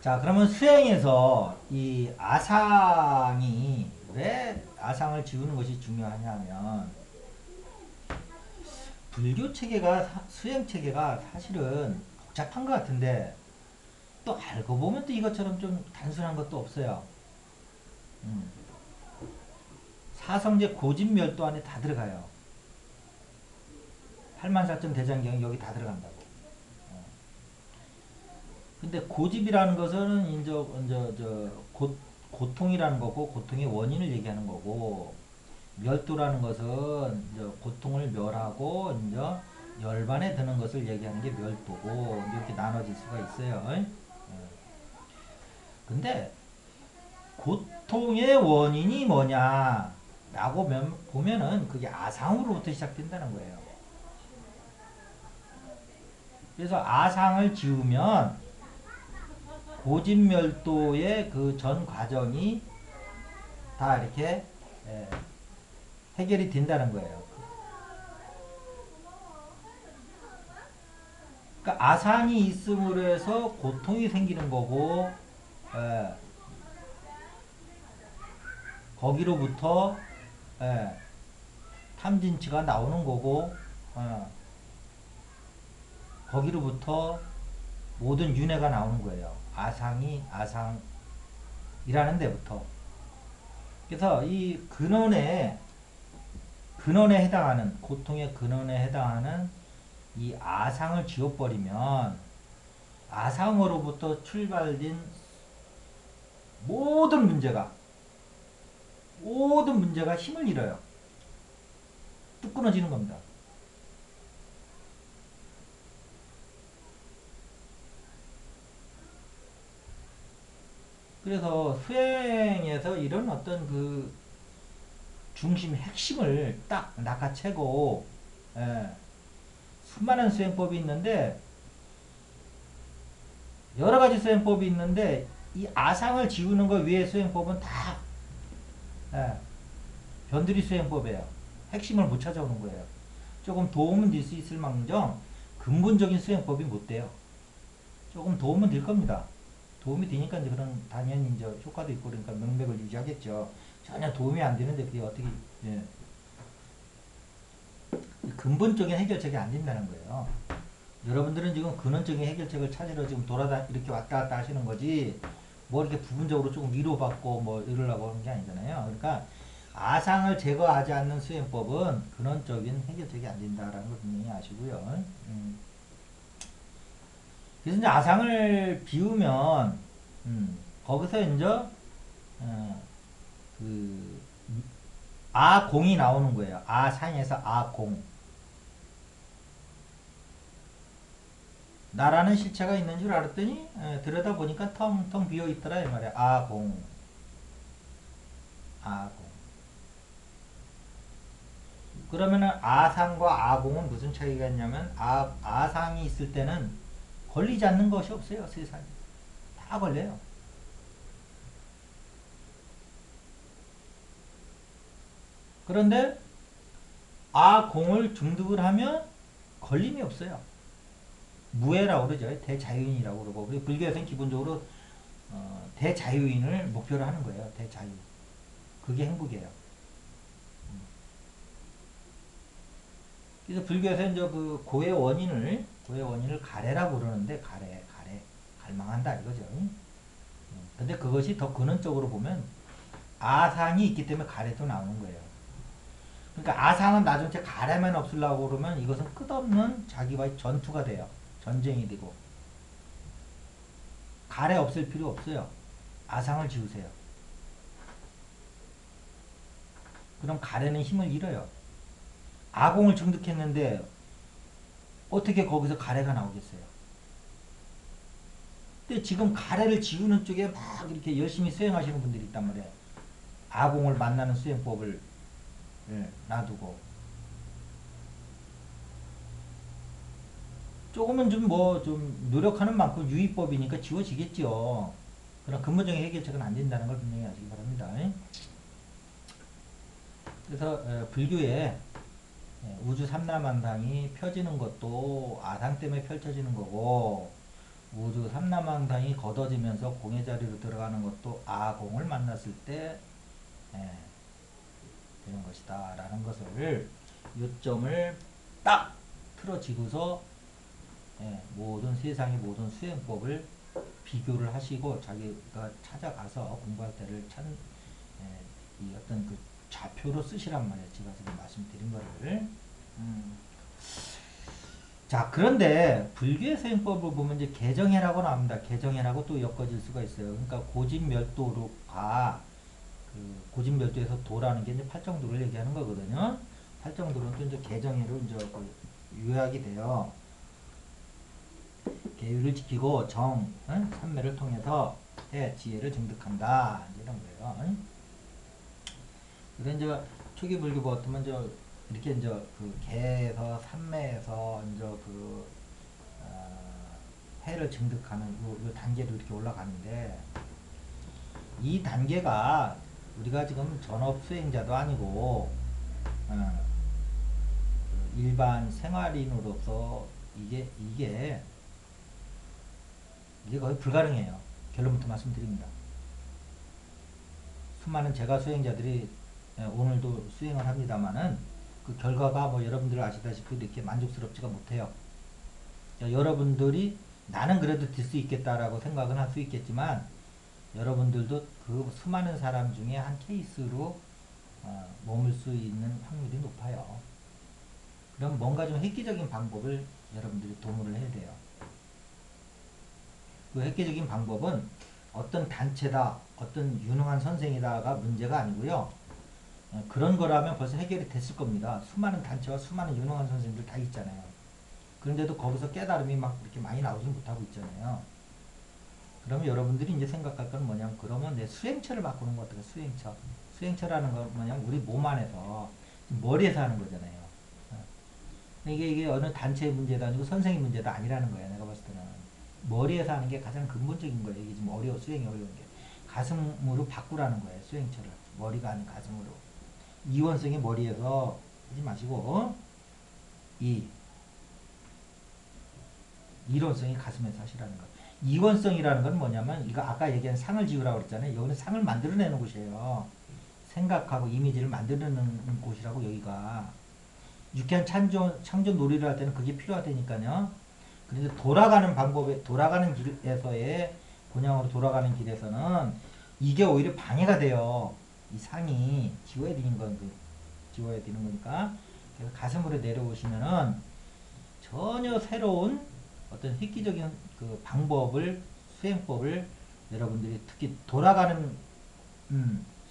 자, 그러면 수행에서 이 아상이 왜 아상을 지우는 것이 중요하냐면 불교 체계가 수행 체계가 사실은 복잡한 것 같은데 또 알고 보면 또 이것처럼 좀 단순한 것도 없어요. 음. 사성제 고진멸도 안에 다 들어가요. 팔만사점 대장경이 여기 다 들어간다고. 근데 고집이라는 것은 고통이라는 거고 고통의 원인을 얘기하는 거고 멸도라는 것은 이제 고통을 멸하고 이제 열반에 드는 것을 얘기하는 게 멸도고 이렇게 나눠질 수가 있어요. 근데 고통의 원인이 뭐냐라고 보면은 그게 아상으로부터 시작된다는 거예요. 그래서 아상을 지우면 고집멸도의 그 전 과정이 다 이렇게 해결이 된다는 거예요. 그러니까 아상이 있음으로 해서 고통이 생기는 거고 거기로부터 예, 탐진치가 나오는 거고 거기로부터 모든 윤회가 나오는 거예요. 아상이라는 데부터. 그래서 이 근원에 해당하는 고통의 근원에 해당하는 이 아상을 지워버리면 아상으로부터 출발된 모든 문제가 힘을 잃어요. 뚝 끊어지는 겁니다. 그래서 수행에서 이런 어떤 그 중심 핵심을 딱 낚아채고 수많은 수행법이 있는데 여러 가지 수행법이 있는데 이 아상을 지우는 것 외의 수행법은 다 변두리 수행법이에요. 핵심을 못 찾아오는 거예요. 조금 도움은 될 수 있을 망정 근본적인 수행법이 못 돼요. 조금 도움은 될 겁니다. 도움이 되니까 이제 그런 당연히 이제 효과도 있고 그러니까 명맥을 유지하겠죠. 전혀 도움이 안 되는데 그게 어떻게 근본적인 해결책이 안 된다는 거예요. 여러분들은 지금 근원적인 해결책을 찾으러 지금 이렇게 왔다 갔다 하시는 거지 뭐 이렇게 부분적으로 조금 위로받고 뭐 이러려고 하는 게 아니잖아요. 그러니까 아상을 제거하지 않는 수행법은 근원적인 해결책이 안 된다라는 걸 분명히 아시고요. 그래서 이제 아상을 비우면 거기서 이제 그 아공이 나오는 거예요. 아상에서 아공. 나라는 실체가 있는 줄 알았더니 들여다보니까 텅텅 비어있더라 이 말이야. 아공. 그러면은 아상과 아공은 무슨 차이가 있냐면 아상이 있을 때는 걸리지 않는 것이 없어요. 세상에. 다 걸려요. 그런데 아공을 중득을 하면 걸림이 없어요. 무해라고 그러죠. 대자유인이라고 그러고 그리고 불교에서는 기본적으로 대자유인을 목표로 하는 거예요. 대자유. 그게 행복이에요. 그래서 불교에서 이제 그 고의 원인을 가래라고 그러는데 가래 갈망한다 이거죠. 근데 그것이 더 근원적으로 보면 아상이 있기 때문에 가래도 나오는 거예요. 그러니까 아상은 나중에 가래만 없으려고 그러면 이것은 끝없는 자기와의 전투가 돼요. 전쟁이 되고 가래 없을 필요 없어요. 아상을 지우세요. 그럼 가래는 힘을 잃어요. 아공을 증득했는데 어떻게 거기서 가래가 나오겠어요? 근데 지금 가래를 지우는 쪽에 막 이렇게 열심히 수행하시는 분들이 있단 말이에요. 아공을 만나는 수행법을 놔두고 조금은 좀 노력하는 만큼 유의법이니까 지워지겠죠. 그러나 근본적인 해결책은 안 된다는 걸 분명히 아시기 바랍니다. 그래서 불교에 우주 삼라만상이 펴지는 것도 아상 때문에 펼쳐지는 거고 우주 삼라망상이 걷어지면서 공의 자리로 들어가는 것도 아공을 만났을 때 예, 되는 것이다 라는 것을 요점을 딱 틀어지고서 예, 모든 세상의 모든 수행법을 비교를 하시고 자기가 찾아가서 공부할 때를 이 어떤 그 좌표로 쓰시란 말이에요. 제가 지금 말씀드린 거를. 자, 그런데 불교의 수행법을 보면 이제 개정해라고 나옵니다. 개정해라고 또 엮어질 수가 있어요. 그러니까 고진멸도가 그 고진멸도에서 도라는 게 이제 팔정도를 얘기하는 거거든요. 팔정도는 또 이제 개정해로 이제 그 요약이 돼요. 계율을 지키고 정, 응? 삼매를 통해서 지혜를 증득한다. 이런 거예요. 응? 그래서 이제 초기 불교 같으면 이렇게 이제 그 개에서 삼매에서 이제 그 해를 증득하는 요 단계로 이렇게 올라가는데 이 단계가 우리가 지금 전업 수행자도 아니고 일반 생활인으로서 이게 거의 불가능해요. 결론부터 말씀드립니다. 수많은 제가 수행자들이 오늘도 수행을 합니다만은 그 결과가 뭐 여러분들 아시다시피 이렇게 만족스럽지가 못해요. 여러분들이 나는 그래도 될 수 있겠다라고 생각은 할 수 있겠지만 여러분들도 그 수많은 사람 중에 한 케이스로 머물 수 있는 확률이 높아요. 그럼 뭔가 좀 획기적인 방법을 여러분들이 도모를 해야 돼요. 그 획기적인 방법은 어떤 단체다, 어떤 유능한 선생이다가 문제가 아니고요. 그런 거라면 벌써 해결이 됐을 겁니다. 수많은 단체와 수많은 유능한 선생님들 다 있잖아요. 그런데도 거기서 깨달음이 막 이렇게 많이 나오지 못하고 있잖아요. 그러면 여러분들이 이제 생각할 건 뭐냐면 그러면 내 수행처를 바꾸는 거 어떨까? 수행처. 수행처라는 건 뭐냐면 우리 몸 안에서 머리에서 하는 거잖아요. 이게 어느 단체의 문제도 아니고 선생의 문제도 아니라는 거예요. 내가 봤을 때는. 머리에서 하는 게 가장 근본적인 거예요. 이게 지금 수행이 어려운 게. 가슴으로 바꾸라는 거예요. 수행처를. 머리가 아닌 가슴으로. 이원성이 머리에서 하지 마시고 이론성이 가슴에서 하시라는 거. 이원성이라는 건 뭐냐면 이거 아까 얘기한 상을 지으라고 그랬잖아요. 여기는 상을 만들어내는 곳이에요. 생각하고 이미지를 만들어내는 곳이라고 여기가. 유쾌한 창조 놀이를 할 때는 그게 필요하다니까요. 그래서 돌아가는 길에서의 본향으로 돌아가는 길에서는 이게 오히려 방해가 돼요. 이 상이 지워야 되는 거니까. 그래서 가슴으로 내려오시면은 전혀 새로운 어떤 획기적인 그 수행법을 여러분들이 특히 돌아가는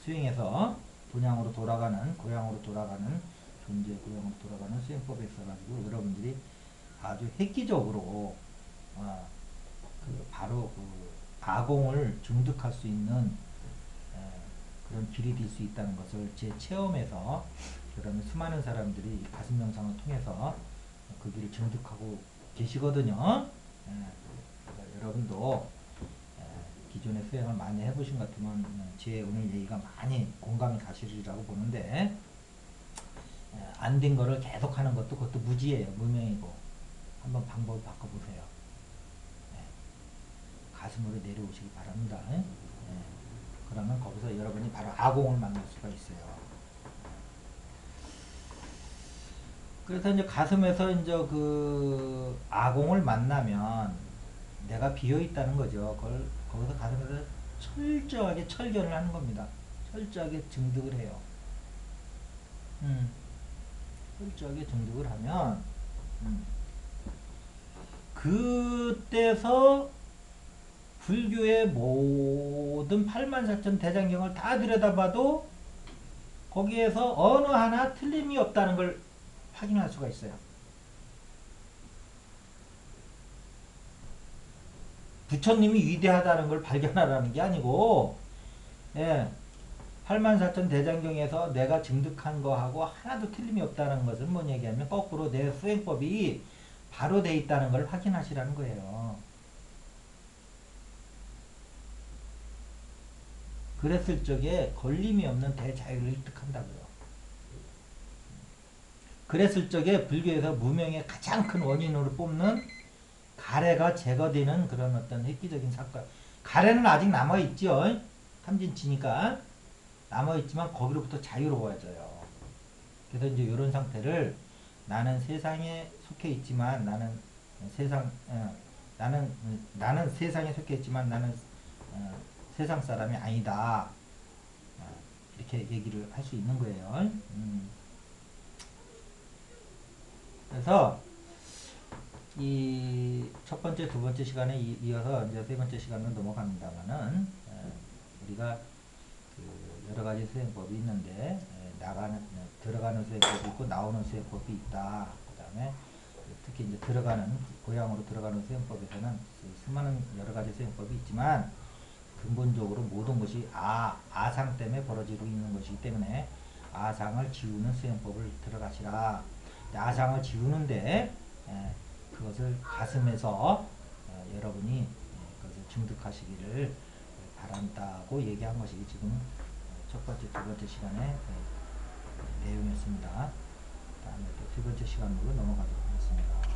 수행에서 본향으로 돌아가는 고향으로 돌아가는 존재 고향으로 돌아가는 수행법에 있어가지고 여러분들이 아주 획기적으로 바로 그 아공을 증득할 수 있는 그런 길이 될 수 있다는 것을 제 체험에서 그러면 수많은 사람들이 가슴 명상을 통해서 그 길을 증득하고 계시거든요. 여러분도 기존의 수행을 많이 해보신 것 같으면 제 오늘 얘기가 많이 공감이 가시리라고 보는데 안 된 거를 계속 하는 것도 그것도 무지예요. 무명이고 한번 방법을 바꿔보세요. 가슴으로 내려오시기 바랍니다. 그러면 거기서 여러분이 바로 아공을 만날 수가 있어요. 그래서 이제 가슴에서 이제 그 아공을 만나면 내가 비어 있다는 거죠. 거기서 가슴에서 철저하게 철견을 하는 겁니다. 철저하게 증득을 해요. 철저하게 증득을 하면 그때서 불교의 모든 84천 대장경을 다 들여다봐도 거기에서 어느 하나 틀림이 없다는 걸 확인할 수가 있어요. 부처님이 위대하다는 걸 발견하라는 게 아니고 84천 대장경에서 내가 증득한 거하고 하나도 틀림이 없다는 것은 뭔 얘기하면 거꾸로 내 수행법이 바로 돼 있다는 걸 확인하시라는 거예요. 그랬을 적에 걸림이 없는 대자유를 획득한다고요. 그랬을 적에 불교에서 무명의 가장 큰 원인으로 뽑는 가래가 제거되는 그런 어떤 획기적인 사건. 가래는 아직 남아있죠. 탐진치니까 남아있지만 거기로부터 자유로워져요. 그래서 이제 이런 상태를 나는 세상에 속해 있지만 나는 세상에 속해 있지만 나는 세상 사람이 아니다. 이렇게 얘기를 할 수 있는 거예요. 그래서 이 첫 번째, 두 번째 시간에 이어서 이제 세 번째 시간으로 넘어갑니다만은 우리가 그 여러 가지 수행법이 있는데 들어가는 수행법이 있고 나오는 수행법이 있다. 그다음에 특히 이제 고향으로 들어가는 수행법에서는 수많은 여러 가지 수행법이 있지만 근본적으로 모든 것이 아상 때문에 벌어지고 있는 것이기 때문에 아상을 지우는 수행법을 들어가시라. 아상을 지우는데 그것을 가슴에서 여러분이 그것을 증득하시기를 바란다고 얘기한 것이 지금 첫 번째, 두 번째 시간의 내용이었습니다. 다음에 또 세 번째 시간으로 넘어가도록 하겠습니다.